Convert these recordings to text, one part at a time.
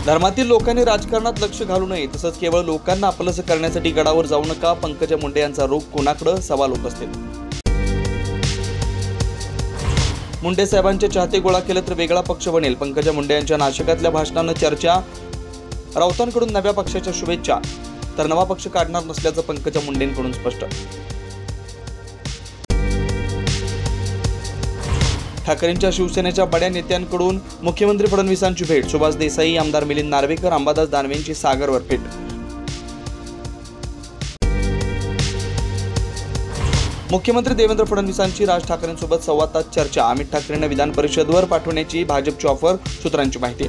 धर्मातील लोकांनी राजकारणात लक्ष घालू नये, तसंच केवळ लोकांना आपलंसं करण्यासाठी गडावर जाऊ नका. पंकजा मुंडे यांचा रोग कोणाकडे सवाल होत असतील. मुंडे साहेबांचे चाहते गोळा केले तर वेगळा पक्ष बनेल. पंकजा मुंडे यांच्या नाशिकातल्या भाषणानं चर्चा. राऊतांकडून नव्या पक्षाच्या शुभेच्छा, तर नवा पक्ष काढणार नसल्याचं पंकजा मुंडेंकडून स्पष्ट. ठाकरेंच्या शिवसेनेच्या बड्या नेत्यांकडून मुख्यमंत्री फडणवीसांची भेट. सुभाष देसाई, आमदार मिलिंद नार्वेकर, अंबादास दानवेंची सागरवर भेट. मुख्यमंत्री देवेंद्र फडणवीसांची राज ठाकरेंसोबत सव्वा तास चर्चा. अमित ठाकरेंना विधान परिषदेवर पाठवण्याची भाजपची ऑफर, सूत्रांची माहिती.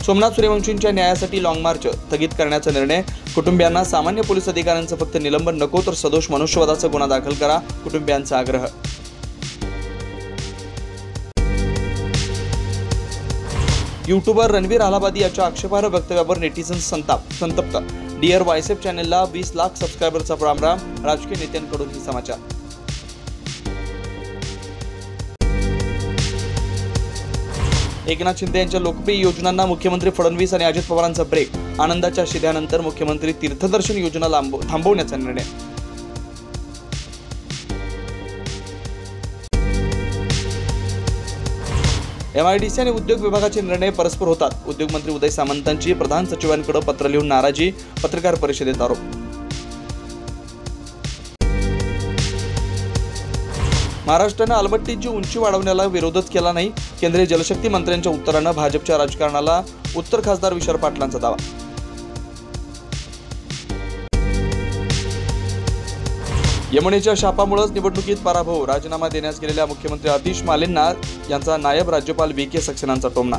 सोमनाथ सूर्यवंशींच्या न्यायासाठी लॉंग मार्च स्थगित करण्याचा निर्णय. कुटुंबियांना सामान्य पोलीस अधिकाऱ्यांचं फक्त निलंबन नको, तर सदोष मनुष्यवधाचा गुन्हा दाखल करा, कुटुंबियांचा आग्रह. यूट्यूबर रणवीर अलाहाबादी याच्या आक्षेपार्ह वक्तव्यावर नेटिझन्स संतप्त. डिअर वायसेफ चॅनेलला 20 लाख सबस्क्रायबरचा रामराम. राजकीय नेत्यांकडून ही समाचार. एकनाथ शिंदे यांच्या लोकप्रिय योजनांना मुख्यमंत्री फडणवीस आणि अजित पवारांचा ब्रेक. आनंदाच्या शिध्यानंतर मुख्यमंत्री तीर्थदर्शन योजना थांबवण्याचा निर्णय. MIDC आणि उद्योग विभागाचे निर्णय परस्पर होतात. उद्योगमंत्री उदय सामंतांची प्रधान सचिवांकडे पत्र लिहून नाराजी. पत्रकार परिषदेत आरोप. महाराष्ट्रानं अलबट्टीची उंची वाढवण्याला विरोधच केला नाही. केंद्रीय जलशक्ती मंत्र्यांच्या उत्तरानं भाजपच्या राजकारणाला उत्तर खासदार विशाल पाटलांचा दावा. यमुनेच्या शापामुळेच निवडणुकीत पराभव. राजीनामा देण्यास गेलेल्या मुख्यमंत्री आतिश मालेंना यांचा नायब राज्यपाल VK सक्सेनांचा टोमणा.